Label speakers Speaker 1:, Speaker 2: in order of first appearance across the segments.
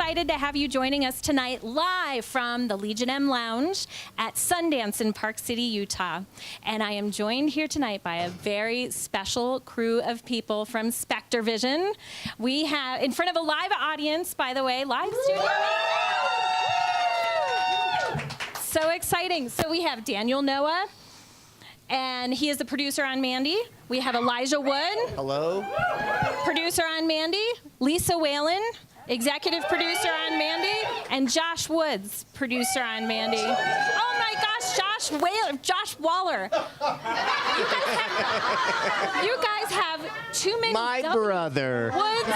Speaker 1: excited to have you joining us tonight live from the Legion M Lounge at Sundance in Park City, Utah. And I am joined here tonight by a very special crew of people from Spectre Vision. We have, in front of a live audience, by the way, live studio. So exciting. So we have Daniel Noah, and he is the producer on Mandy. We have Elijah Wood.
Speaker 2: Hello.
Speaker 1: Producer on Mandy. Lisa Whalen, executive producer on Mandy. And Josh Woods, producer on Mandy. Oh my gosh, Josh Waller. You guys have too many.
Speaker 2: My brother.
Speaker 1: Woods,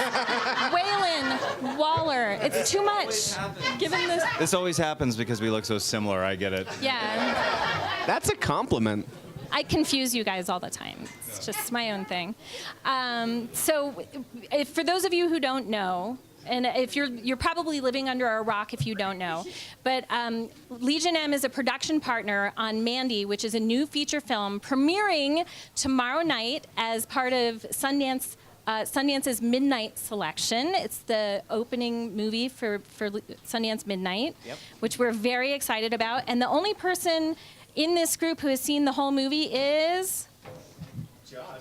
Speaker 1: Whalen, Waller. It's too much. Given this.
Speaker 3: This always happens because we look so similar. I get it.
Speaker 1: Yeah.
Speaker 2: That's a compliment.
Speaker 1: I confuse you guys all the time. It's just my own thing. So for those of you who don't know, and if you're probably living under a rock if you don't know, but Legion M is a production partner on Mandy, which is a new feature film premiering tomorrow night as part of Sundance's Midnight Selection. It's the opening movie for Sundance Midnight, which we're very excited about. And the only person in this group who has seen the whole movie is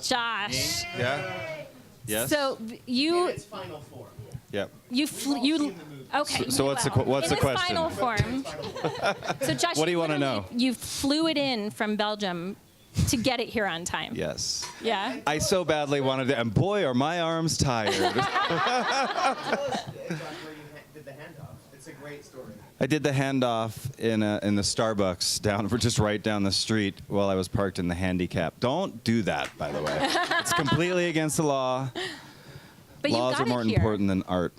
Speaker 1: Josh.
Speaker 3: Yeah. Yes.
Speaker 1: So you.
Speaker 2: In its final form.
Speaker 3: Yep.
Speaker 1: Okay.
Speaker 3: So what's the question?
Speaker 1: Final form. So Josh,
Speaker 3: what do you want to know?
Speaker 1: You flew it in from Belgium to get it here on time.
Speaker 3: Yes.
Speaker 1: Yeah.
Speaker 3: I so badly wanted to, and boy, are my arms tired.
Speaker 2: Tell us about where you did the handoff. It's a great story.
Speaker 3: I did the handoff in the Starbucks just right down the street while I was parked in the handicap. Don't do that, by the way. It's completely against the law.
Speaker 1: But
Speaker 3: Laws
Speaker 1: you
Speaker 3: are
Speaker 1: got
Speaker 3: more
Speaker 1: it here.
Speaker 3: important than art.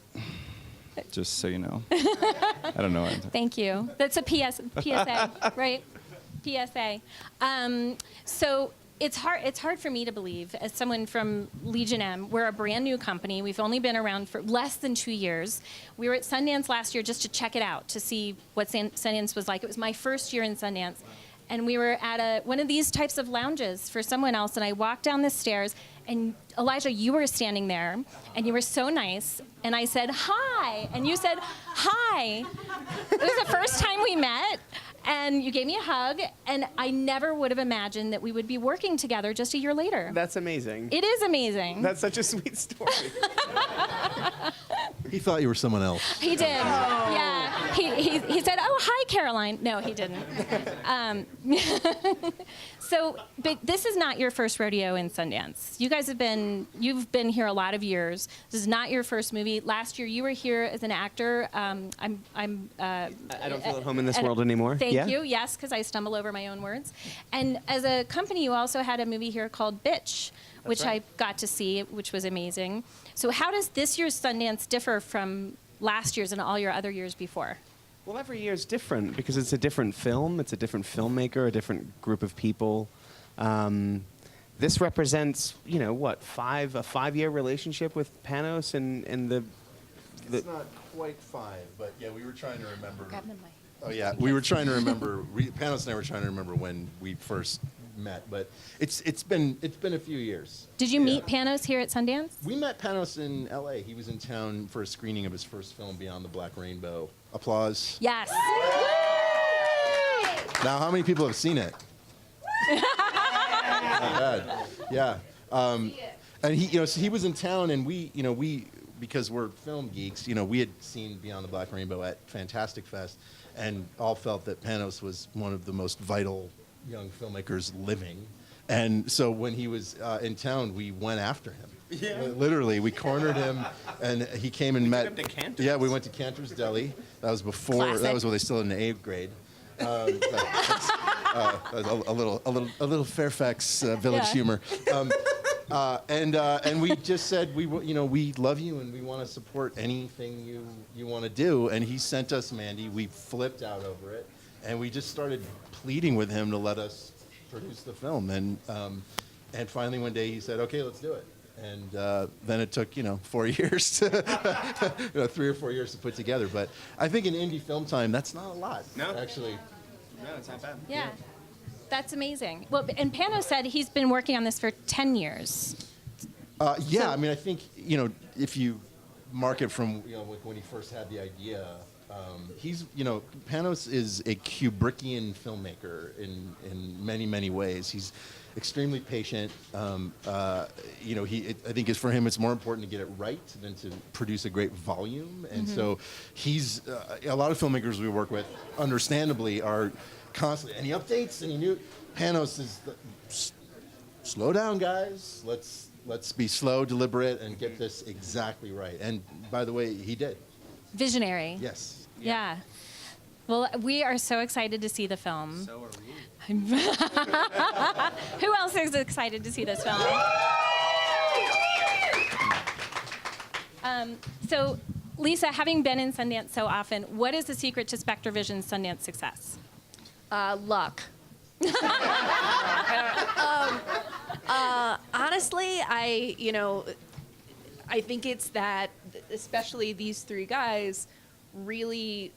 Speaker 3: Just so you know. I don't know.
Speaker 1: Thank you. That's a PSA, right? PSA. So it's hard for me to believe, as someone from Legion M. We're a brand new company. We've only been around for less than 2 years. We were at Sundance last year just to check it out, to see what Sundance was like. It was my first year in Sundance. And we were at one of these types of lounges for someone else, and I walked down the stairs, and Elijah, you were standing there, and you were so nice, and I said, hi, and you said, hi. It was the first time we met, and you gave me a hug, and I never would have imagined that we would be working together just a year later.
Speaker 2: That's amazing.
Speaker 1: It is amazing.
Speaker 2: That's such a sweet story.
Speaker 4: He thought you were someone else.
Speaker 1: He did. Yeah. He said, "Oh, hi, Caroline." No, he didn't. But this is not your first rodeo in Sundance. You guys you've been here a lot of years. This is not your first movie. Last year, you were here as an actor. I
Speaker 2: don't feel at home in this world anymore.
Speaker 1: Thank you. Yes, because I stumble over my own words. And as a company, you also had a movie here called Bitch, which I got to see, which was amazing. So how does this year's Sundance differ from last year's and all your other years before?
Speaker 2: Well, every year is different because it's a different film. It's a different filmmaker, a different group of people. This represents, a 5-year relationship with Panos and the.
Speaker 4: It's not quite 5, but yeah, we were trying to remember.
Speaker 1: Grab the mic.
Speaker 4: Oh yeah, we were trying to remember. Panos and I were trying to remember when we first met, but it's been a few years.
Speaker 1: Did you meet Panos here at Sundance?
Speaker 4: We met Panos in L.A. He was in town for a screening of his first film, Beyond the Black Rainbow. Applause.
Speaker 1: Yes.
Speaker 4: Now, how many people have seen it? Not bad. Yeah. And he was in town, and we because we're film geeks, we had seen Beyond the Black Rainbow at Fantastic Fest, and all felt that Panos was one of the most vital young filmmakers living. And so when he was in town, we went after him. Yeah. Literally, we cornered him, and he came and met.
Speaker 2: Took him to Cantor's.
Speaker 4: Yeah, we went to Cantor's Deli. That was before.
Speaker 1: Classic.
Speaker 4: That was when they still had an 8th grade. A little Fairfax Village humor. And we just said we love you and we want to support anything you want to do. And he sent us Mandy. We flipped out over it, and we just started pleading with him to let us produce the film. And finally one day he said, "Okay, let's do it." And then it took 4 years, 3 or 4 years to put together. But I think in indie film time, that's not a lot.
Speaker 2: No,
Speaker 4: actually.
Speaker 2: No, it's not bad.
Speaker 1: Yeah. That's amazing. Well, and Panos said he's been working on this for 10 years.
Speaker 4: Yeah, I mean, I think, if you market from when he first had the idea. He's Panos is a Kubrickian filmmaker in many ways. He's extremely patient. I think for him it's more important to get it right than to produce a great volume. And so he's a lot of filmmakers we work with, understandably, are constantly any updates, any new. Panos is slow down, guys. Let's be slow, deliberate, and get this exactly right. And by the way, he did.
Speaker 1: Visionary.
Speaker 4: Yes.
Speaker 1: Yeah. Well, we are so excited to see the film.
Speaker 3: So are we.
Speaker 1: Who else is excited to see this film? So, Lisa, having been in Sundance so often, what is the secret to SpectreVision's Sundance success?
Speaker 5: Luck. Honestly, I think it's that, especially these three guys, really,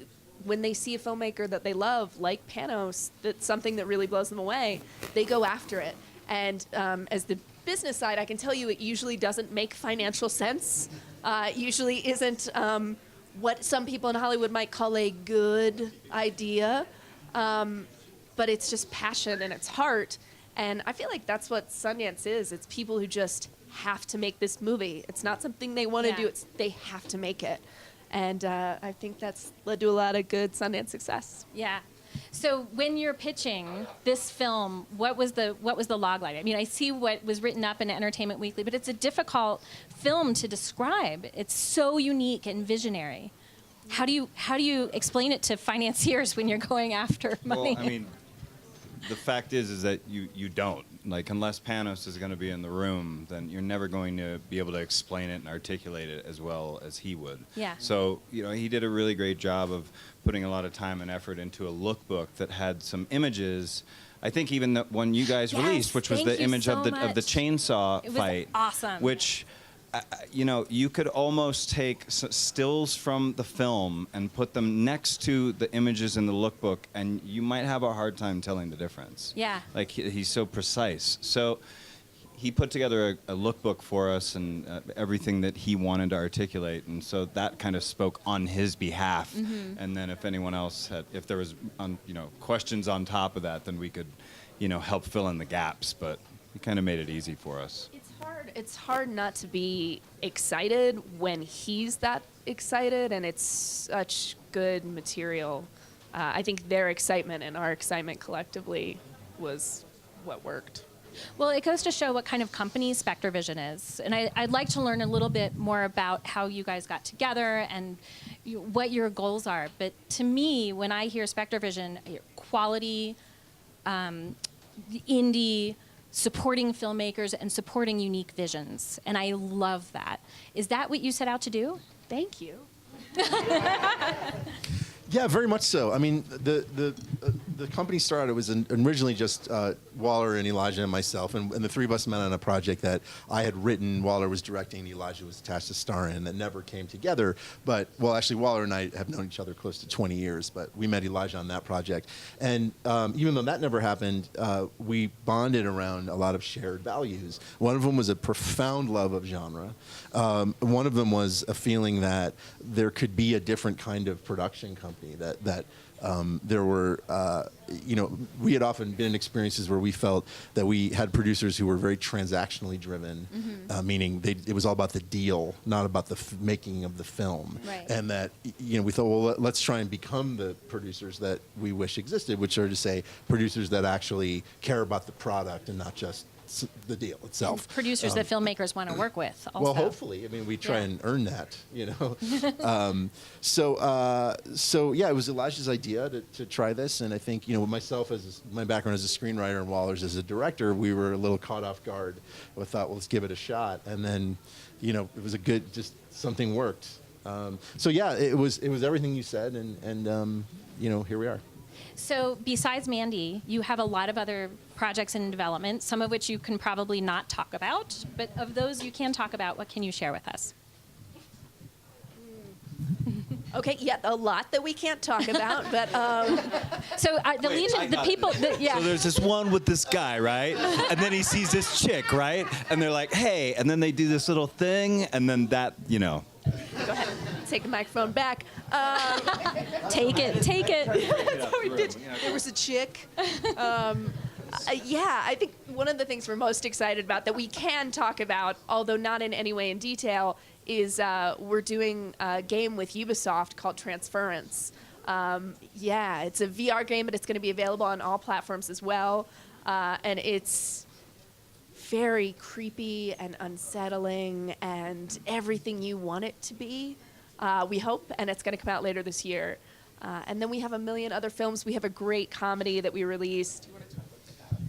Speaker 5: when they see a filmmaker that they love, like Panos, that's something that really blows them away, they go after it. And as the business side, I can tell you it usually doesn't make financial sense. Usually isn't what some people in Hollywood might call a good idea. But it's just passion and it's heart. And I feel like that's what Sundance is. It's people who just have to make this movie. It's not something they want to do. It's they have to make it. And I think that's led to a lot of good Sundance success.
Speaker 1: Yeah. So when you're pitching this film, what was the log line? I mean, I see what was written up in Entertainment Weekly, but it's a difficult film to describe. It's so unique and visionary. How do you explain it to financiers when you're going after money?
Speaker 3: Well, I mean, the fact is that you don't. Like, unless Panos is going to be in the room, then you're never going to be able to explain it and articulate it as well as he would.
Speaker 1: Yeah.
Speaker 3: So, he did a really great job of putting a lot of time and effort into a lookbook that had some images. I think even the one you guys released, which was
Speaker 1: thank
Speaker 3: the
Speaker 1: you
Speaker 3: image
Speaker 1: so
Speaker 3: of the
Speaker 1: much.
Speaker 3: chainsaw
Speaker 1: It was
Speaker 3: fight.
Speaker 1: awesome.
Speaker 3: Which, you could almost take stills from the film and put them next to the images in the lookbook, and you might have a hard time telling the difference.
Speaker 1: Yeah.
Speaker 3: Like, he's so precise. So he put together a lookbook for us and everything that he wanted to articulate, and so that kind of spoke on his behalf. And then if anyone else if there was questions on top of that, then we could help fill in the gaps. But he kind of made it easy for us.
Speaker 5: It's hard not to be excited when he's that excited, and it's such good material. I think their excitement and our excitement collectively was what worked.
Speaker 1: Well, it goes to show what kind of company SpectreVision is. And I'd like to learn a little bit more about how you guys got together and what your goals are. But to me, when I hear SpectreVision, quality, indie, supporting filmmakers and supporting unique visions. And I love that. Is that what you set out to do?
Speaker 5: Thank you.
Speaker 4: Yeah, very much so. I mean, the company started, it was originally just Waller and Elijah and myself, and the three of us met on a project that I had written, Waller was directing, Elijah was attached to star in, that never came together. But, well, actually, Waller and I have known each other close to 20 years, but we met Elijah on that project. And even though that never happened, we bonded around a lot of shared values. One of them was a profound love of genre. One of them was a feeling that there could be a different kind of production company, that there were, we had often been in experiences where we felt that we had producers who were very transactionally driven, meaning it was all about the deal, not about the making of the film.
Speaker 1: Right.
Speaker 4: And that, we thought, well, let's try and become the producers that we wish existed, which are to say producers that actually care about the product and not just the deal itself.
Speaker 1: Producers that filmmakers want to work with also.
Speaker 4: Well, hopefully. I mean, we try and earn that, So yeah, it was Elijah's idea to try this, and I think, myself, my background as a screenwriter and Waller's as a director, we were a little caught off guard. We thought, well, let's give it a shot, and then, it was just something worked. So yeah, it was everything you said, and here we are.
Speaker 1: So besides Mandy, you have a lot of other projects in development, some of which you can probably not talk about, but of those you can talk about, what can you share with us?
Speaker 5: Okay, yeah, a lot that we can't talk about, but
Speaker 1: So the
Speaker 3: Wait,
Speaker 1: Legion, the people, yeah.
Speaker 3: So there's this one with this guy, right? And then he sees this chick, right? And they're like, hey, and then they do this little thing, and then that,
Speaker 5: go take the microphone back.
Speaker 1: Take it.
Speaker 5: That's how we did. There was a chick. Yeah, I think one of the things we're most excited about that we can talk about, although not in any way in detail, is we're doing a game with Ubisoft called Transference. Yeah, it's a VR game, but it's going to be available on all platforms as well. And it's very creepy and unsettling and everything you want it to be, we hope, and it's going to come out later this year. And then we have a million other films. We have a great comedy that we released.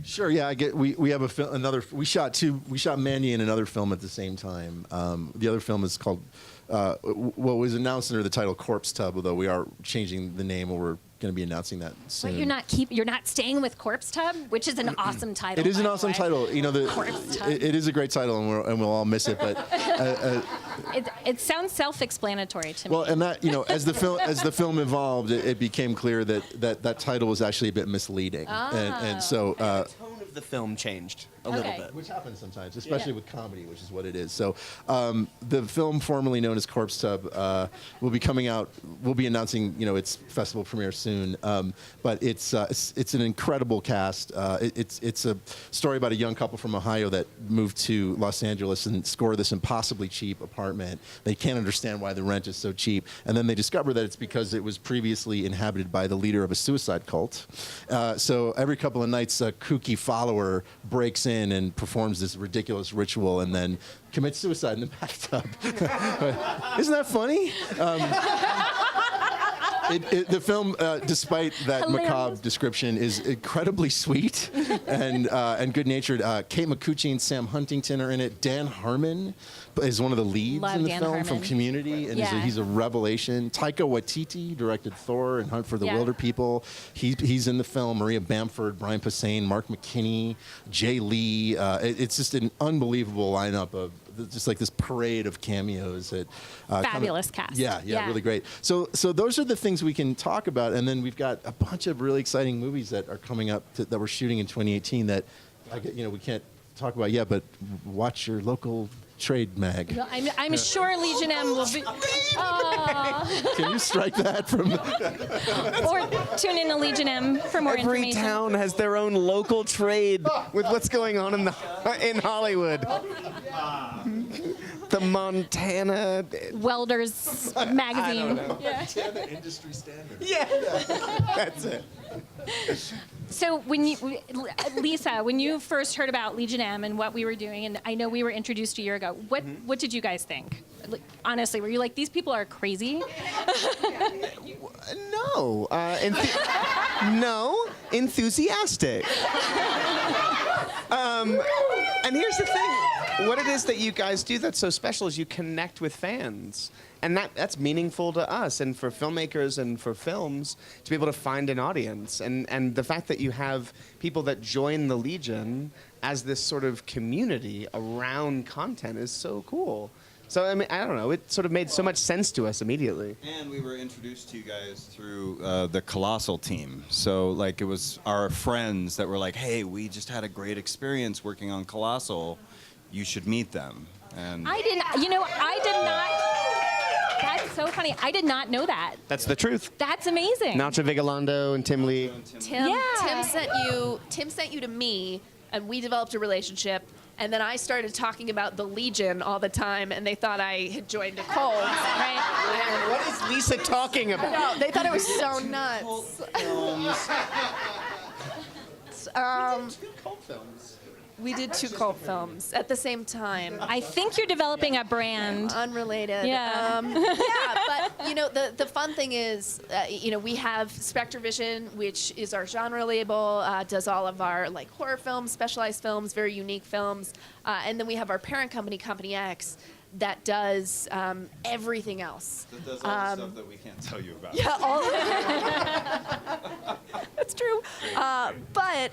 Speaker 4: Sure. Yeah, we have we shot Mandy in another film at the same time. The other film is called what was announced under the title Corpse Tub, although we are changing the name, or we're going to be announcing that soon.
Speaker 1: But you're not staying with Corpse Tub, which is an awesome title.
Speaker 4: It is an
Speaker 1: by the
Speaker 4: awesome
Speaker 1: way.
Speaker 4: title. You know,
Speaker 1: Corpse Tub.
Speaker 4: it is a great title, and we'll all miss it. But
Speaker 1: It sounds self-explanatory to me.
Speaker 4: well, and that, you know, as the film evolved, it became clear that title was actually a bit misleading, and so.
Speaker 2: The tone of the film changed a little
Speaker 1: Okay.
Speaker 2: bit.
Speaker 4: Which happens sometimes, especially with comedy, which is what it is. So the film formerly known as Corpse Tub will be coming out. We'll be announcing, you know, its festival premiere soon. But it's an incredible cast. It's a story about a young couple from Ohio that moved to Los Angeles and score this impossibly cheap apartment. They can't understand why the rent is so cheap, and then they discover that it's because it was previously inhabited by the leader of a suicide cult. So every couple of nights, a kooky follower breaks in and performs this ridiculous ritual and then commits suicide in the bathtub. Isn't that funny? The film, despite that
Speaker 1: Hilarious.
Speaker 4: macabre description, is incredibly sweet and good-natured. Kate McCucci and Sam Huntington are in it. Dan Harmon is one of the leads
Speaker 1: Love
Speaker 4: in the
Speaker 1: Dan
Speaker 4: film
Speaker 1: Harmon.
Speaker 4: from Community, and
Speaker 1: Yeah.
Speaker 4: he's a revelation. Taika Waititi directed Thor and Hunt for the
Speaker 1: Yeah.
Speaker 4: Wilder People. He's in the film. Maria Bamford, Brian Posehn, Mark McKinney, Jay Lee. It's just an unbelievable lineup of just like this parade of cameos. That
Speaker 1: Fabulous cast.
Speaker 4: Yeah,
Speaker 1: Yeah.
Speaker 4: really great. So those are the things we can talk about, and then we've got a bunch of really exciting movies that are coming up that we're shooting in 2018 that we can't talk about yet, but watch your local trade mag.
Speaker 1: Well, I'm sure Legion M will be. Oh.
Speaker 4: Can you strike that from?
Speaker 1: Or tune in to Legion M for more
Speaker 2: Every
Speaker 1: information.
Speaker 2: town has their own local trade with what's going on in Hollywood. The Montana.
Speaker 1: Welders magazine. Yeah.
Speaker 4: Industry standard.
Speaker 2: Yeah, that's it.
Speaker 1: So Lisa, when you first heard about Legion M and what we were doing, and I know we were introduced a year ago, what did you guys think? Like, honestly, were you like, these people are crazy?
Speaker 2: No, no, enthusiastic. And here's the thing: what it is that you guys do that's so special is you connect with fans, and that's meaningful to us and for filmmakers and for films to be able to find an audience. And the fact that you have people that join the Legion as this sort of community around content is so cool. So, I mean, I don't know. It sort of made so much sense to us immediately.
Speaker 3: And we were introduced to you guys through the Colossal team. So, like, it was our friends that were like, hey, we just had a great experience working on Colossal. You should meet them. And
Speaker 1: I did not. That's so funny. I did not know that.
Speaker 2: That's the truth.
Speaker 1: That's amazing.
Speaker 2: Nacho Vigalondo and Tim Lee.
Speaker 5: Tim,
Speaker 1: Yeah.
Speaker 5: Tim sent you to me, and we developed a relationship. And then I started talking about the Legion all the time, and they thought I had joined a cult, right?
Speaker 2: What is Lisa talking about?
Speaker 5: No, they thought it was so nuts.
Speaker 2: Two cult films.
Speaker 5: We did 2 cult films at the same time.
Speaker 1: I think you're developing a brand.
Speaker 5: Unrelated.
Speaker 1: Yeah.
Speaker 5: Yeah, but you know, the fun thing is, we have SpectreVision, which is our genre label, does all of our like horror films, specialized films, very unique films, and then we have our parent company, Company X, that does everything else.
Speaker 3: that does all the stuff that we can't tell you about.
Speaker 5: Yeah, all that's true. But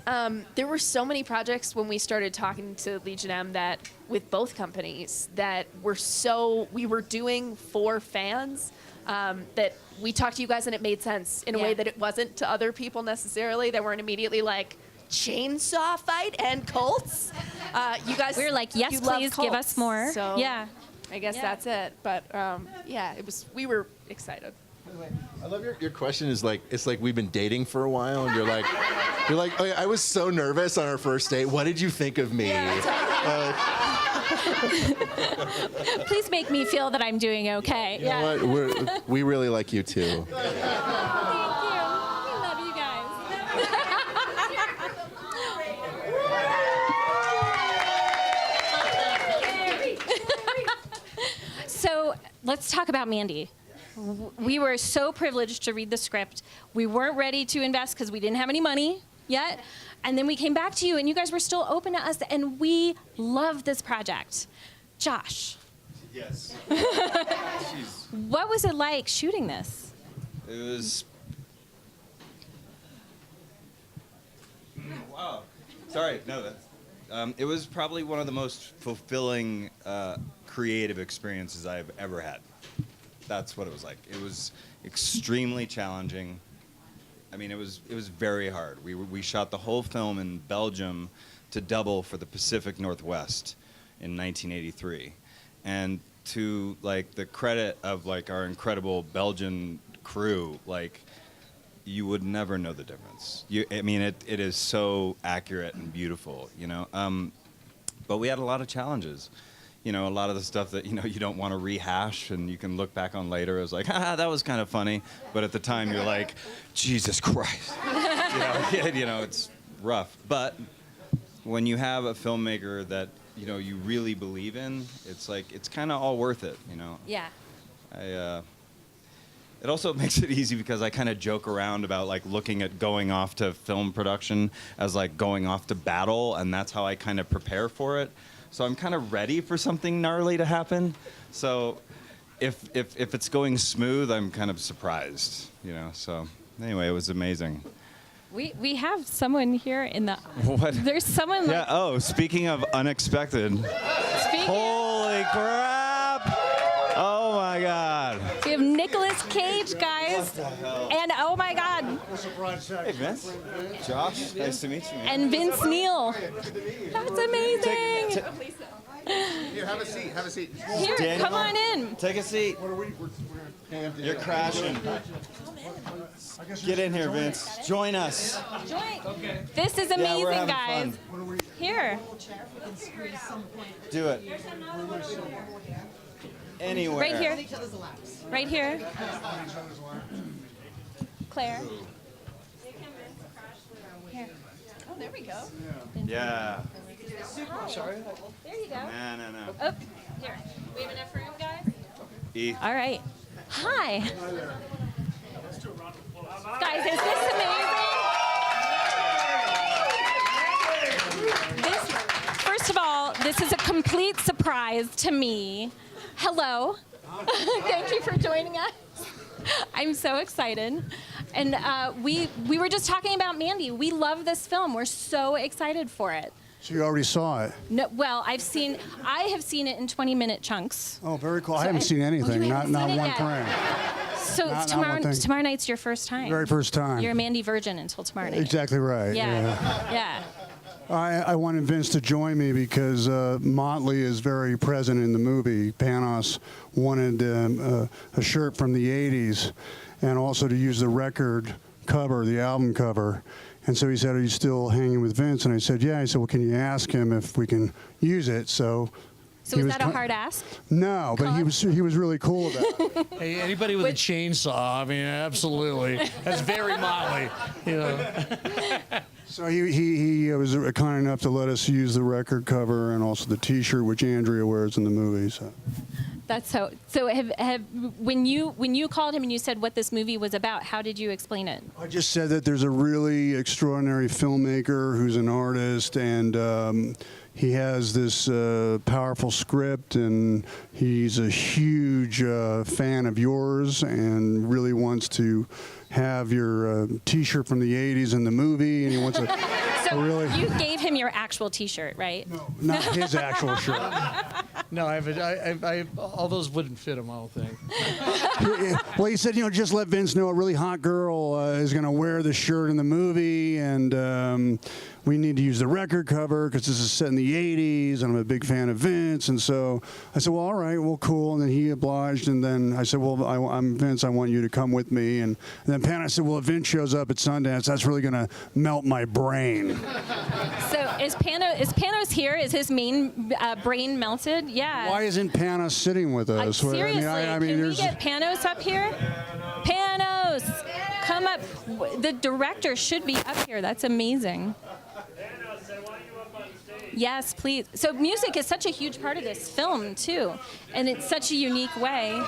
Speaker 5: there were so many projects when we started talking to Legion M that with both companies that we were doing for fans that we talked to you guys and it made sense in a way that it wasn't to other people necessarily. They weren't immediately like chainsaw fight and cults. You guys,
Speaker 1: We were like, yes,
Speaker 5: you love
Speaker 1: please give
Speaker 5: cults,
Speaker 1: us more.
Speaker 5: So
Speaker 1: Yeah.
Speaker 5: I guess
Speaker 1: Yeah.
Speaker 5: that's it. But yeah, we were excited.
Speaker 4: I love your question is like, it's like we've been dating for a while, and you're like, oh, yeah, I was so nervous on our first date. What did you think of me?
Speaker 1: Please make me feel that I'm doing okay.
Speaker 4: You know what? We really like you too.
Speaker 1: Thank you. I love you guys. So let's talk about Mandy. We were so privileged to read the script. We weren't ready to invest because we didn't have any money yet. And then we came back to you, and you guys were still open to us, and we love this project. Josh.
Speaker 3: Yes.
Speaker 1: What was it like shooting this?
Speaker 3: It was. Wow. Sorry. No, that's. It was probably one of the most fulfilling creative experiences I've ever had. That's what it was like. It was extremely challenging. I mean, it was very hard. We shot the whole film in Belgium to double for the Pacific Northwest in 1983, and to like the credit of like our incredible Belgian crew, like you would never know the difference. I mean, it is so accurate and beautiful, you know. But we had a lot of challenges. You know, a lot of the stuff that, you know, you don't want to rehash and you can look back on later as like, that was kind of funny. But at the time you're like, Jesus Christ. You know, it's rough. But when you have a filmmaker that, you know, you really believe in, it's like, it's kind of all worth it, you know.
Speaker 1: Yeah.
Speaker 3: It also makes it easy because I kind of joke around about like looking at going off to film production as like going off to battle, and that's how I kind of prepare for it. So I'm kind of ready for something gnarly to happen. So if it's going smooth, I'm kind of surprised, you know. So anyway, it was amazing.
Speaker 1: We have someone here in the.
Speaker 3: What?
Speaker 1: There's someone.
Speaker 3: Yeah. Oh, speaking of unexpected. Holy crap! Oh my God.
Speaker 1: We have Nicolas Cage, guys. And oh my God.
Speaker 3: Hey Vince. Josh. Nice to meet you. Man.
Speaker 1: And Vince Neill. That's amazing.
Speaker 4: Here, have a seat. Have a seat.
Speaker 1: Here,
Speaker 3: Daniel,
Speaker 1: come on in.
Speaker 3: Take a seat. You're crashing. Get in here, Vince. Join us.
Speaker 1: Join. This is
Speaker 3: Yeah,
Speaker 1: amazing,
Speaker 3: we're having
Speaker 1: guys.
Speaker 3: fun.
Speaker 1: Here.
Speaker 3: Do it. Anywhere.
Speaker 1: Right here. Right here. Claire. Here.
Speaker 5: Oh, there we go.
Speaker 3: Yeah.
Speaker 1: There you go.
Speaker 3: No.
Speaker 1: Oh, here. We have enough room, guys?
Speaker 3: E.
Speaker 1: All right. Hi. Guys, is this amazing? First of all, this is a complete surprise to me. Hello. Thank you for joining us. I'm so excited. And we were just talking about Mandy. We love this film. We're so excited for it.
Speaker 6: So you already saw it?
Speaker 1: No, well, I have seen it in 20-minute chunks.
Speaker 6: Oh, very cool. I haven't seen anything,
Speaker 1: you
Speaker 6: not
Speaker 1: haven't seen it
Speaker 6: one
Speaker 1: yet.
Speaker 6: frame.
Speaker 1: So
Speaker 6: Not
Speaker 1: tomorrow,
Speaker 6: one thing.
Speaker 1: tomorrow night's your first time.
Speaker 6: Very first time.
Speaker 1: You're a Mandy virgin until tomorrow night.
Speaker 6: Exactly right.
Speaker 1: Yeah.
Speaker 6: I wanted Vince to join me because Motley is very present in the movie. Panos wanted a shirt from the 80s and also to use the record cover, the album cover. And so he said, are you still hanging with Vince? And I said, yeah. He said, well, can you ask him if we can use it? So
Speaker 1: So
Speaker 6: he
Speaker 1: is
Speaker 6: was
Speaker 1: that a hard ask?
Speaker 6: No, but he was really cool about it.
Speaker 7: Hey, anybody with a chainsaw, I mean, absolutely. That's very Motley, you know.
Speaker 6: So he was kind enough to let us use the record cover and also the T-shirt, which Andrea wears in the movie. So.
Speaker 1: That's so. So when you called him and you said what this movie was about, how did you explain it?
Speaker 6: I just said that there's a really extraordinary filmmaker who's an artist, and he has this powerful script, and he's a huge fan of yours, and really wants to have your T-shirt from the '80s in the movie, and he wants
Speaker 1: So
Speaker 6: really.
Speaker 1: you gave him your actual T-shirt, right?
Speaker 6: No, not his actual shirt.
Speaker 7: No, all those wouldn't fit him, I don't think.
Speaker 6: Well, he said, just let Vince know a really hot girl is going to wear the shirt in the movie, and we need to use the record cover because this is set in the 80s, and I'm a big fan of Vince. And so I said, well, all right, well, cool. And then he obliged. And then I said, well, I'm Vince. I want you to come with me. And then Panos said, well, if Vince shows up at Sundance, that's really going to melt my brain.
Speaker 1: So is Panos here? Is his main brain melted? Yeah.
Speaker 6: Why isn't Panos sitting with us?
Speaker 1: Seriously, can we
Speaker 6: there's-
Speaker 1: get Panos up here? Panos, come up. The director should be up here. That's amazing. Yes, please. So music is such a huge part of this film, too. And it's such a unique way. Yay!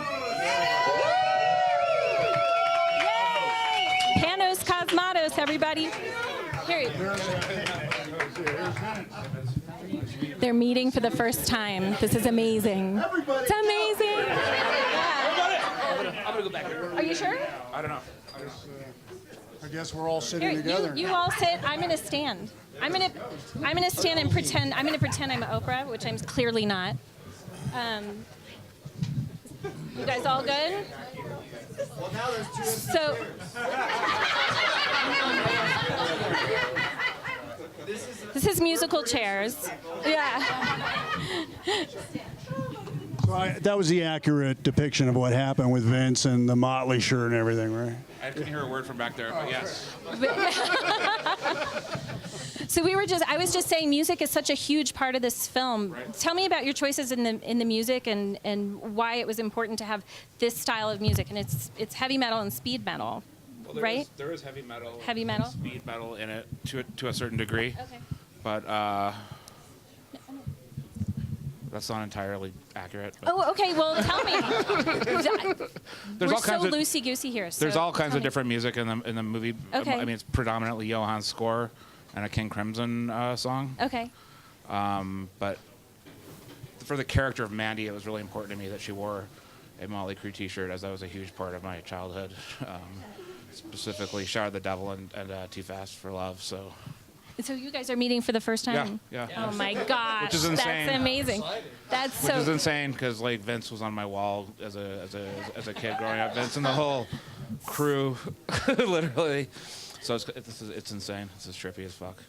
Speaker 1: Panos Cosmatos, everybody. Here. They're meeting for the first time. This is amazing. It's amazing. Yeah.
Speaker 8: I'm gonna go back there.
Speaker 1: Are you sure?
Speaker 8: I don't know.
Speaker 6: I guess we're all sitting
Speaker 1: Here,
Speaker 6: together.
Speaker 1: you all sit. I'm gonna stand. I'm gonna stand and pretend. I'm gonna pretend I'm Oprah, which I'm clearly not. You guys all good? So. This is musical chairs. Yeah.
Speaker 6: That was the accurate depiction of what happened with Vince and the Motley shirt and everything, right?
Speaker 8: I couldn't hear a word from back there, but yes.
Speaker 1: So I was just saying, music is such a huge part of this film.
Speaker 8: Right.
Speaker 1: Tell me about your choices in the music and why it was important to have this style of music. And it's heavy metal and speed metal,
Speaker 8: Well,
Speaker 1: right?
Speaker 8: There is heavy metal.
Speaker 1: Heavy metal?
Speaker 8: Speed metal in it to a certain degree.
Speaker 1: Okay.
Speaker 8: But that's not entirely accurate. But
Speaker 1: Oh, okay. Well, tell me.
Speaker 8: there's
Speaker 1: We're
Speaker 8: all kinds
Speaker 1: so
Speaker 8: of
Speaker 1: loosey goosey here.
Speaker 8: there's
Speaker 1: so
Speaker 8: all kinds
Speaker 1: tell
Speaker 8: of
Speaker 1: me.
Speaker 8: different music in the movie.
Speaker 1: Okay.
Speaker 8: I mean, it's predominantly Johann's score and a King Crimson song.
Speaker 1: Okay.
Speaker 8: But for the character of Mandy, it was really important to me that she wore a Motley Crue T-shirt, as that was a huge part of my childhood. Specifically, Shower the Devil and Too Fast for Love. So.
Speaker 1: So you guys are meeting for the first time?
Speaker 8: Yeah.
Speaker 1: Oh my gosh.
Speaker 8: Which is insane.
Speaker 1: That's amazing. That's
Speaker 8: Which
Speaker 1: so.
Speaker 8: is insane because like Vince was on my wall as a kid growing up. Vince and the whole crew, literally. So it's insane. It's as trippy as fuck.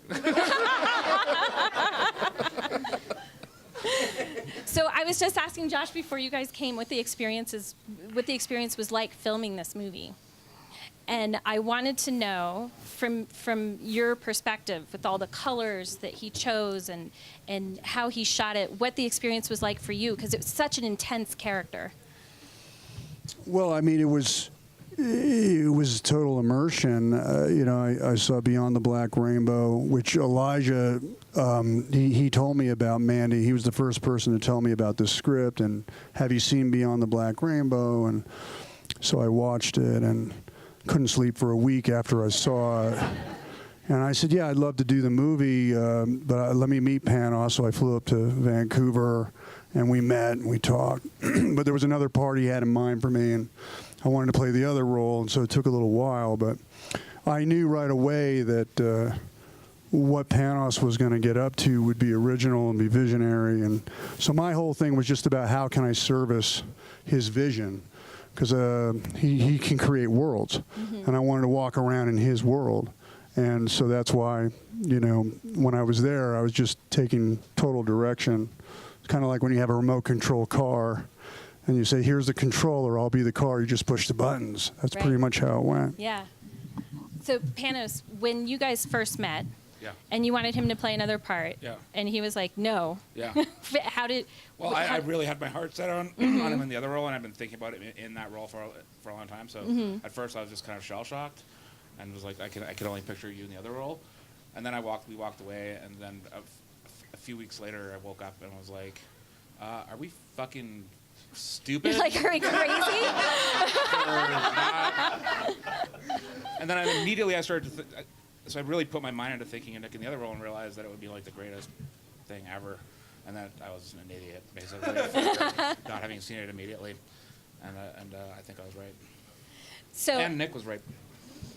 Speaker 1: So I was just asking Josh before you guys came what the experience was like filming this movie. And I wanted to know from your perspective, with all the colors that he chose and how he shot it, what the experience was like for you, because it was such an intense character. Well,
Speaker 6: I mean, it was total immersion. I saw Beyond the Black Rainbow, which Elijah, he told me about Mandy. He was the first person to tell me about this script. And have you seen Beyond the Black Rainbow? And so I watched it and couldn't sleep for a week after I saw it. And I said, yeah, I'd love to do the movie, but let me meet Panos. So I flew up to Vancouver, and we met and we talked. But there was another part he had in mind for me, and I wanted to play the other role, and so it took a little while. But I knew right away that what Panos was going to get up to would be original and be visionary. And so my whole thing was just about how can I service his vision, because he can create worlds, and I wanted to walk around in his world. And so that's why, when I was there, I was just taking total direction. It's kind of like when you have a remote control car and you say, here's the controller, I'll be the car, you just push the buttons. That's
Speaker 1: Right.
Speaker 6: pretty much how it went.
Speaker 1: Yeah. So Panos, when you guys first met,
Speaker 8: Yeah.
Speaker 1: and you wanted him to play another part,
Speaker 8: Yeah.
Speaker 1: and he was like, no.
Speaker 8: Yeah.
Speaker 1: How did?
Speaker 8: Well, I
Speaker 1: how-
Speaker 8: really had my heart set on him in the other role, and I've been thinking about it in that role for a long time. So at first I was just kind of shell shocked, and was like, I could only picture you in the other role. And then we walked away, and then a few weeks later I woke up and was like, are we fucking stupid?
Speaker 1: You're like, are we crazy?
Speaker 8: And then immediately I started to so I really put my mind into thinking of Nick in the other role and realized that it would be like the greatest thing ever, and that I was an idiot basically for not having seen it immediately, and I think I was right,
Speaker 1: So
Speaker 8: and Nick was right,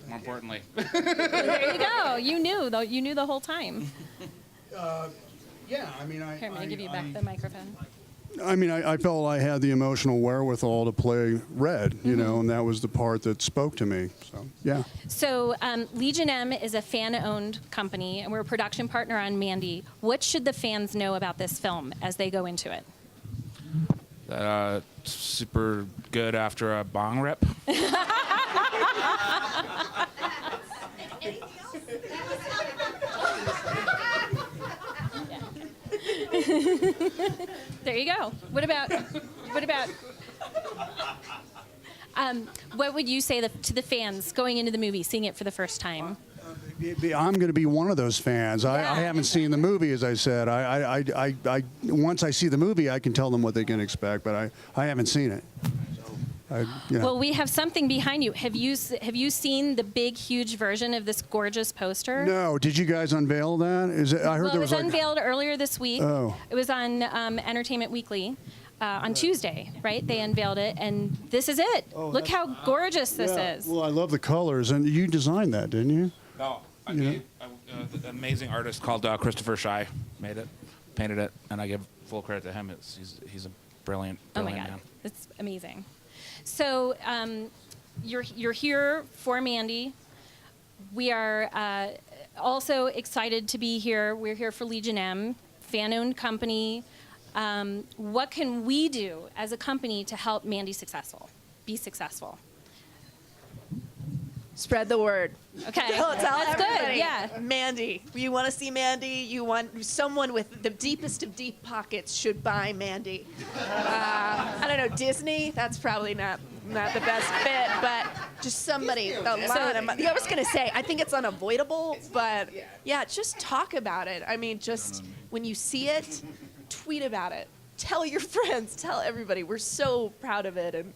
Speaker 8: more importantly.
Speaker 1: there you go. You knew though. You knew the whole time.
Speaker 6: Yeah, I mean,
Speaker 1: Here, I'm gonna give you back the microphone.
Speaker 6: I mean, I felt I had the emotional wherewithal to play Red, you know, and that was the part that spoke to me. So, yeah.
Speaker 1: So Legion M is a fan-owned company, and we're a production partner on Mandy. What should the fans know about this film as they go into it?
Speaker 8: Super good after a bong rip.
Speaker 1: There you go. What about what would you say to the fans going into the movie, seeing it for the first time?
Speaker 6: I'm going to be one of those fans. I haven't seen the movie, as I said. I once I see the movie, I can tell them what they can expect, but I haven't seen it.
Speaker 1: Well, we have something behind you. Have you seen the big, huge version of this gorgeous poster?
Speaker 6: No. Did you guys unveil that? I heard
Speaker 1: Well,
Speaker 6: there
Speaker 1: it
Speaker 6: was
Speaker 1: was unveiled earlier this week.
Speaker 6: Oh.
Speaker 1: It was on Entertainment Weekly on Tuesday, right? They unveiled it, and this is it. Look how gorgeous this is.
Speaker 6: Well, I love the colors, and you designed that, didn't you?
Speaker 8: No, an amazing artist called Christopher Schei made it, painted it, and I give full credit to him. He's a brilliant
Speaker 1: Oh my God,
Speaker 8: man.
Speaker 1: it's amazing. So you're here for Mandy. We are also excited to be here. We're here for Legion M, fan-owned company. What can we do as a company to help Mandy be successful?
Speaker 5: Spread the word.
Speaker 1: Okay,
Speaker 5: Tell
Speaker 1: that's
Speaker 5: everybody.
Speaker 1: good. Yeah.
Speaker 5: Mandy. You want to see Mandy? You want someone with the deepest of deep pockets should buy Mandy. I don't know, Disney? That's probably not the best fit, but just somebody. I was going to say, I think it's unavoidable, but yeah, just talk about it. I mean, just when you see it, tweet about it. Tell your friends. Tell everybody. We're so proud of it, and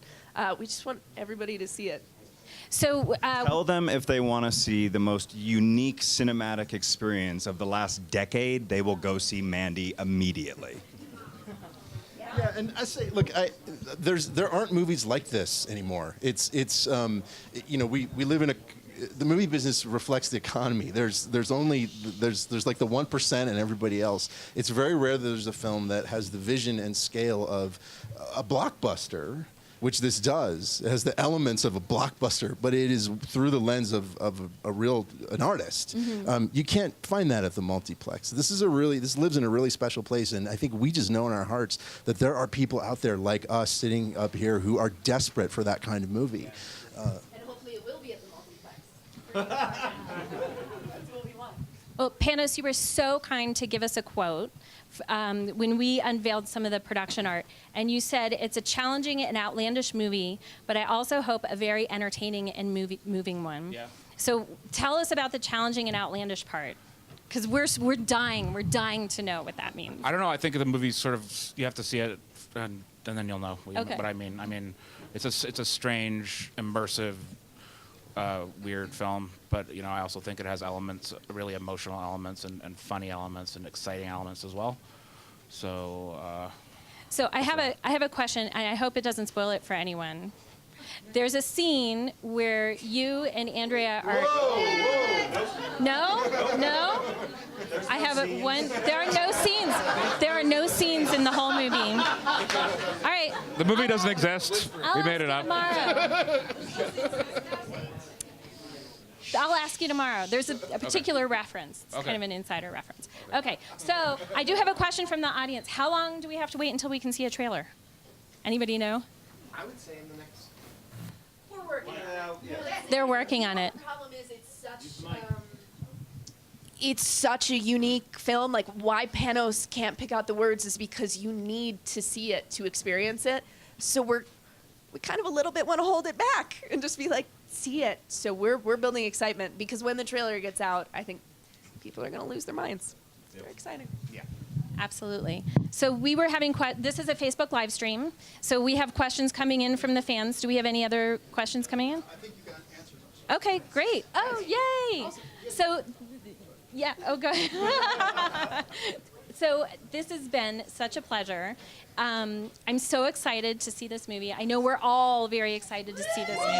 Speaker 5: we just want everybody to see it.
Speaker 1: So
Speaker 3: Tell them if they want to see the most unique cinematic experience of the last decade, they will go see Mandy immediately.
Speaker 4: Yeah, and I say, look, there aren't movies like this anymore. It's you know, we live in the movie business reflects the economy. There's like the 1% and everybody else. It's very rare that there's a film that has the vision and scale of a blockbuster, which this does. It has the elements of a blockbuster, but it is through the lens of an artist. You can't find that at the multiplex. This lives in a really special place, and I think we just know in our hearts that there are people out there like us sitting up here who are desperate for that kind of movie.
Speaker 5: And hopefully it will be at the multiplex. That's what we want.
Speaker 1: Well, Panos, you were so kind to give us a quote when we unveiled some of the production art, and you said it's a challenging and outlandish movie, but I also hope a very entertaining and moving one.
Speaker 8: Yeah.
Speaker 1: So tell us about the challenging and outlandish part, because we're dying to know what that means.
Speaker 8: I don't know. I think the movie sort of, you have to see it, and then you'll know
Speaker 1: Okay.
Speaker 8: what I mean. I mean, it's a strange, immersive, weird film, but you know, I also think it has elements, really emotional elements, and funny elements, and exciting elements as well. So.
Speaker 1: So I have a question, and I hope it doesn't spoil it for anyone. There's a scene where you and Andrea are. No. I have one. There are no scenes. There are no scenes in the whole movie. All right.
Speaker 8: The movie doesn't exist. We made it up.
Speaker 1: I'll ask you tomorrow. There's a particular reference. It's kind of an insider reference. Okay, so I do have a question from the audience. How long do we have to wait until we can see a trailer? Anybody know?
Speaker 2: I would say in the next.
Speaker 5: We're working on it.
Speaker 1: They're working on it.
Speaker 5: The problem is it's such a unique film. Like, why Panos can't pick out the words is because you need to see it to experience it. So we kind of a little bit want to hold it back and just be like, see it. So we're building excitement, because when the trailer gets out, I think people are going to lose their minds. It's very exciting.
Speaker 2: Yeah.
Speaker 1: Absolutely. So we were having this is a Facebook live stream. So we have questions coming in from the fans. Do we have any other questions coming in? I think you got answers. Okay, great. Oh, yay! Awesome. So, yeah. Oh, good. So this has been such a pleasure. I'm so excited to see this movie. I know we're all very excited to see this movie.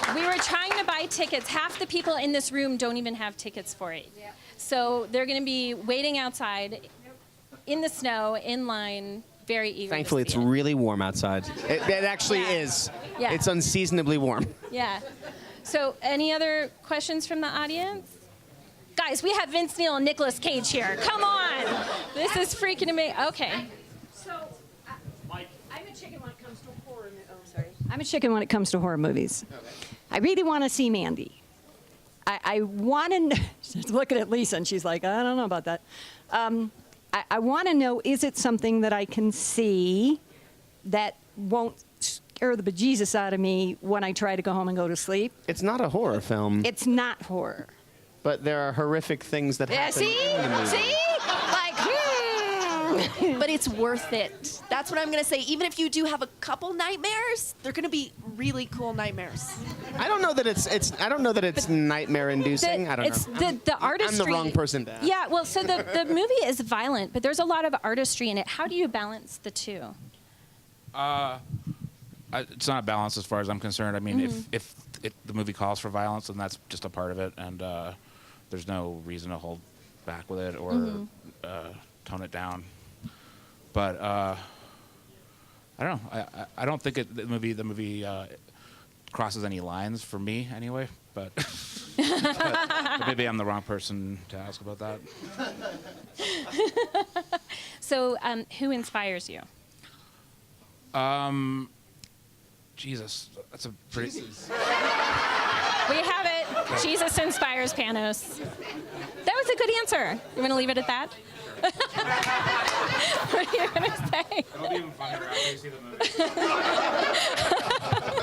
Speaker 1: And we were trying to buy tickets. Half the people in this room don't even have tickets for it. So they're going to be waiting outside. in the snow, in line, very eager.
Speaker 2: Thankfully,
Speaker 1: to
Speaker 2: it's
Speaker 1: see it.
Speaker 2: really warm outside. It actually
Speaker 1: Yeah.
Speaker 2: is.
Speaker 1: Yeah.
Speaker 2: It's unseasonably warm.
Speaker 1: Yeah. So, any other questions from the audience? Guys, we have Vince Neil and Nicolas Cage here. Come on. This is freaking amazing. Okay.
Speaker 9: So, I'm a chicken when it comes to horror. I'm a chicken when it comes to horror movies. I really want to see Mandy. I want to. She's looking at Lisa, and she's like, I don't know about that. I want to know: is it something that I can see that won't scare the bejesus out of me when I try to go home and go to sleep?
Speaker 2: It's not a horror film,
Speaker 9: It's not horror.
Speaker 2: but there are horrific things that
Speaker 9: Yeah,
Speaker 2: happen
Speaker 9: see?
Speaker 2: in the movie.
Speaker 9: See? Like,
Speaker 5: But it's worth it. That's what I'm gonna say. Even if you do have a couple nightmares, they're gonna be really cool nightmares.
Speaker 2: I don't know that I don't know that it's nightmare inducing. I don't
Speaker 1: it's
Speaker 2: know.
Speaker 1: the artistry.
Speaker 2: I'm the wrong person to ask.
Speaker 1: Yeah, well, so the movie is violent, but there's a lot of artistry in it. How do you balance the two?
Speaker 8: It's not balanced as far as I'm concerned. I mean, if the movie calls for violence, then that's just a part of it, and there's no reason to hold back with it or tone it down. But I don't know. I don't think the movie crosses any lines for me anyway. But maybe I'm the wrong person to ask about that.
Speaker 1: So, who inspires you?
Speaker 8: Jesus, that's a pretty.
Speaker 1: We have it. Jesus inspires Panos. That was a good answer. You want to leave it at that? What are you going to say?
Speaker 8: It'll be even funnier after you see the movie.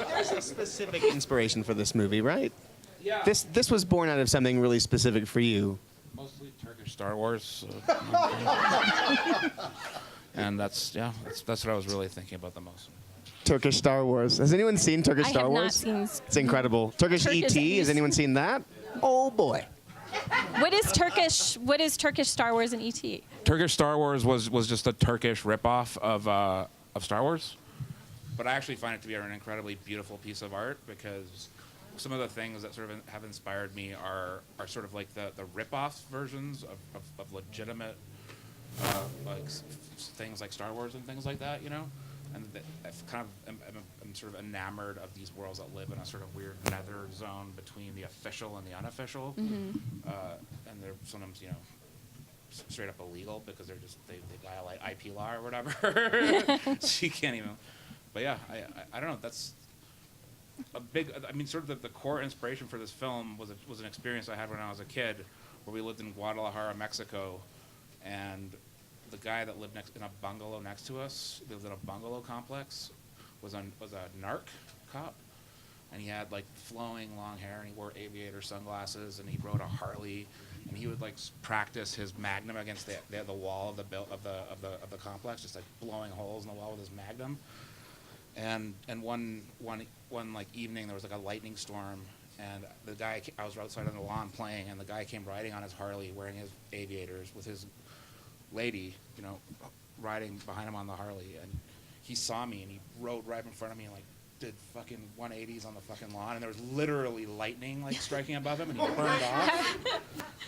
Speaker 2: There's a specific inspiration for this movie, right?
Speaker 8: Yeah.
Speaker 2: This was born out of something really specific for you.
Speaker 8: Mostly Turkish Star Wars. And that's what I was really thinking about the most.
Speaker 2: Turkish Star Wars. Has anyone seen Turkish Star
Speaker 1: have not
Speaker 2: Wars?
Speaker 1: seen
Speaker 2: It's incredible. Turkish
Speaker 1: Turkish
Speaker 2: E.T. Has anyone seen that? Oh boy.
Speaker 1: What is Turkish Star Wars and E.T.?
Speaker 8: Turkish Star Wars was just a Turkish ripoff of Star Wars, but I actually find it to be an incredibly beautiful piece of art because some of the things that sort of have inspired me are sort of like the rip-off versions of legitimate things like Star Wars and things like that, you know. And I've kind of I'm sort of enamored of these worlds that live in a sort of weird nether zone between the official and the unofficial, and they're sometimes, you know, straight up illegal because they violate IP law or whatever. So you can't even. But yeah, I don't know. That's a big. I mean, sort of the core inspiration for this film was an experience I had when I was a kid, where we lived in Guadalajara, Mexico, and the guy that lived in a bungalow next to us, lived in a bungalow complex, was a narc cop, and he had like flowing long hair, and he wore aviator sunglasses, and he rode a Harley, and he would like practice his magnum against the wall of the complex, just like blowing holes in the wall with his magnum. And one like evening there was like a lightning storm, and I was outside on the lawn playing, and the guy came riding on his Harley wearing his aviators with his lady, you know, riding behind him on the Harley, and he saw me and he rode right in front of me and like did fucking 180s on the fucking lawn, and there was literally lightning like striking above him, and he burned off.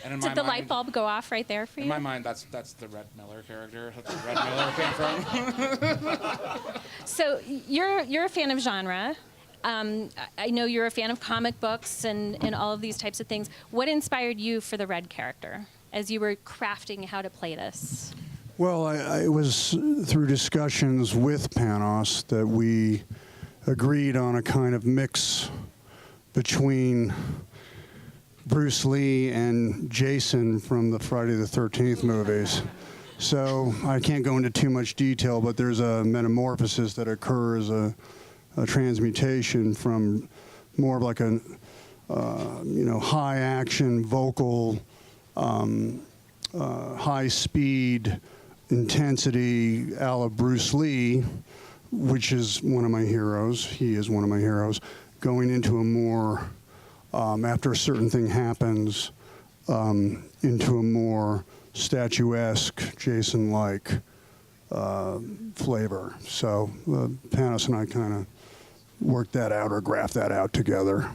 Speaker 8: And in
Speaker 1: Did
Speaker 8: my
Speaker 1: the
Speaker 8: mind,
Speaker 1: light bulb go off right there for you?
Speaker 8: in my mind, that's the Red Miller character. That's where Red Miller came from.
Speaker 1: So you're a fan of genre. I know you're a fan of comic books and all of these types of things. What inspired you for the Red character as you were crafting how to play this?
Speaker 6: Well, I was through discussions with Panos that we agreed on a kind of mix between Bruce Lee and Jason from the Friday the 13th movies. So I can't go into too much detail, but there's a metamorphosis that occurs, a transmutation from more of like a high action vocal, high speed intensity a la Bruce Lee, which is one of my heroes. He is one of my heroes. Going into a more, after a certain thing happens, into a more statuesque, Jason-like flavor. So Panos and I kind of worked that out or graphed that out together.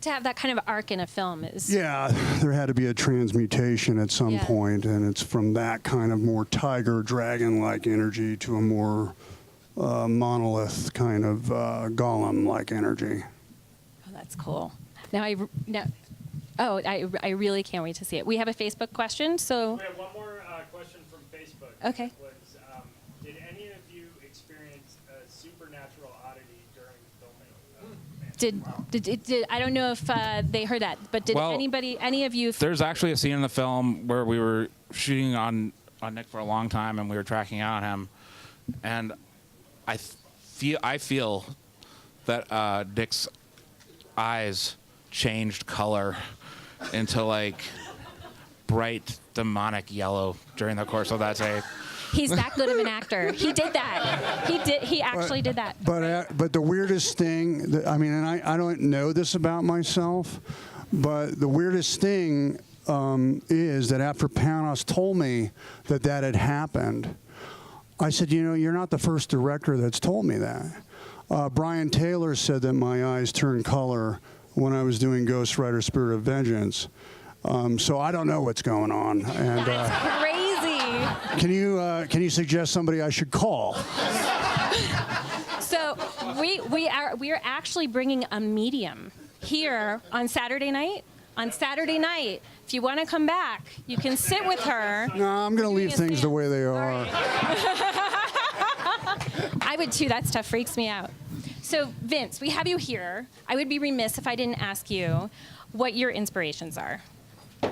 Speaker 1: To have that kind of arc in a film is.
Speaker 6: Yeah, there had to be a transmutation at some
Speaker 1: Yeah.
Speaker 6: point, and it's from that kind of more tiger dragon-like energy to a more monolith kind of golem-like energy.
Speaker 1: Oh, that's cool. I really can't wait to see it. We have a Facebook question, so.
Speaker 10: We have one more question from Facebook.
Speaker 1: Okay.
Speaker 10: Was, did any of you experience a supernatural oddity during filming of Mandy?
Speaker 1: Did I don't know if they heard that, but did
Speaker 8: Well,
Speaker 1: any of you?
Speaker 8: There's actually a scene in the film where we were shooting on Nick for a long time, and we were tracking out him, and I feel that Nick's eyes changed color into like bright demonic yellow during the course of that tape.
Speaker 1: He's that good of an actor. He did that. He actually did that.
Speaker 6: But the weirdest thing, I mean, and I don't know this about myself, but the weirdest thing is that after Panos told me that had happened, I said, you're not the first director that's told me that. Brian Taylor said that my eyes turned color when I was doing Ghost Rider Spirit of Vengeance. So I don't know what's going on. And,
Speaker 1: That's crazy.
Speaker 6: Can you suggest somebody I should call?
Speaker 1: So we are actually bringing a medium here on Saturday night. On Saturday night, if you want to come back, you can sit with her.
Speaker 6: No, I'm going to leave things the way they are.
Speaker 1: I would too. That stuff freaks me out. So Vince, we have you here. I would be remiss if I didn't ask you what your inspirations are.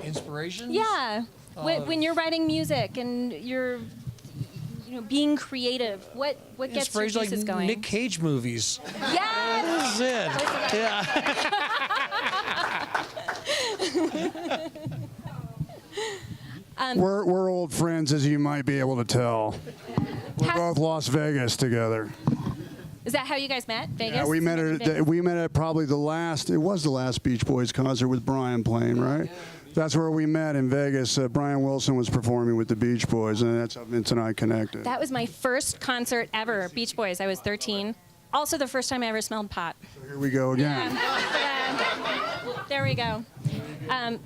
Speaker 7: Inspirations?
Speaker 1: Yeah. When you're writing music and you're being creative, what gets your
Speaker 7: Inspirations
Speaker 1: juices
Speaker 7: like
Speaker 1: going?
Speaker 7: Nick Cage movies.
Speaker 1: Yes!
Speaker 7: That's it. Yeah.
Speaker 6: We're old friends, as you might be able to tell. We're both Las Vegas together.
Speaker 1: Is that how you guys met? Vegas?
Speaker 6: Yeah, we met at probably the last Beach Boys concert with Brian playing, right? That's where we met in Vegas. Brian Wilson was performing with the Beach Boys, and that's how Vince and I connected.
Speaker 1: That was my first concert ever, Beach Boys. I was 13. Also the first time I ever smelled pot.
Speaker 6: So here we go again.
Speaker 1: There we go.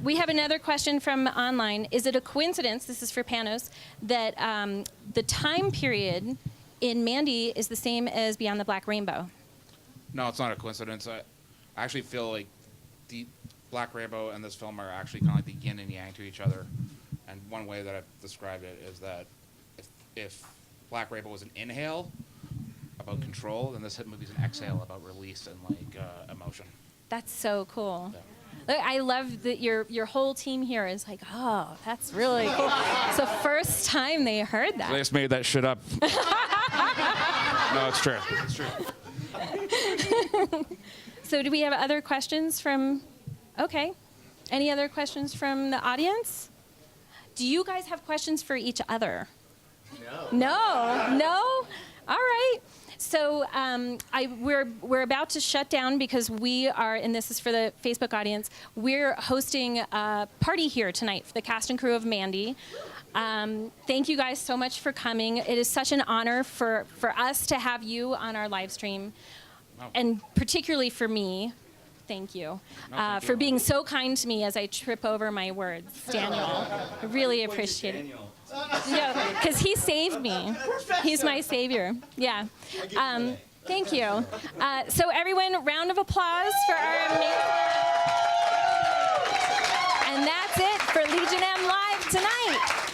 Speaker 1: We have another question from online. Is it a coincidence, this is for Panos, that the time period in Mandy is the same as Beyond the Black Rainbow?
Speaker 8: No, it's not a coincidence. I actually feel like the Black Rainbow and this film are actually kind of like the yin and yang to each other. And one way that I've described it is that if Black Rainbow was an inhale about control, then this movie's an exhale about release and like emotion.
Speaker 1: That's so cool.
Speaker 8: Yeah.
Speaker 1: Look, I love that your whole team here is like, oh, that's really cool. It's the first time they heard that.
Speaker 8: I just made that shit up. No, it's true. It's true.
Speaker 1: So do we have other questions from, okay. Any other questions from the audience? Do you guys have questions for each other? No? No? All right. So we're about to shut down because we are, and this is for the Facebook audience, we're hosting a party here tonight for the cast and crew of Mandy. Thank you guys so much for coming. It is such an honor for us to have you on our live stream, and particularly for me. Thank you for being so kind to me as I trip over my words, Daniel. I really appreciate it. Because he saved me. He's my savior. Yeah. Thank you. So everyone, round of applause for our amazing. And that's it for Legion M Live tonight.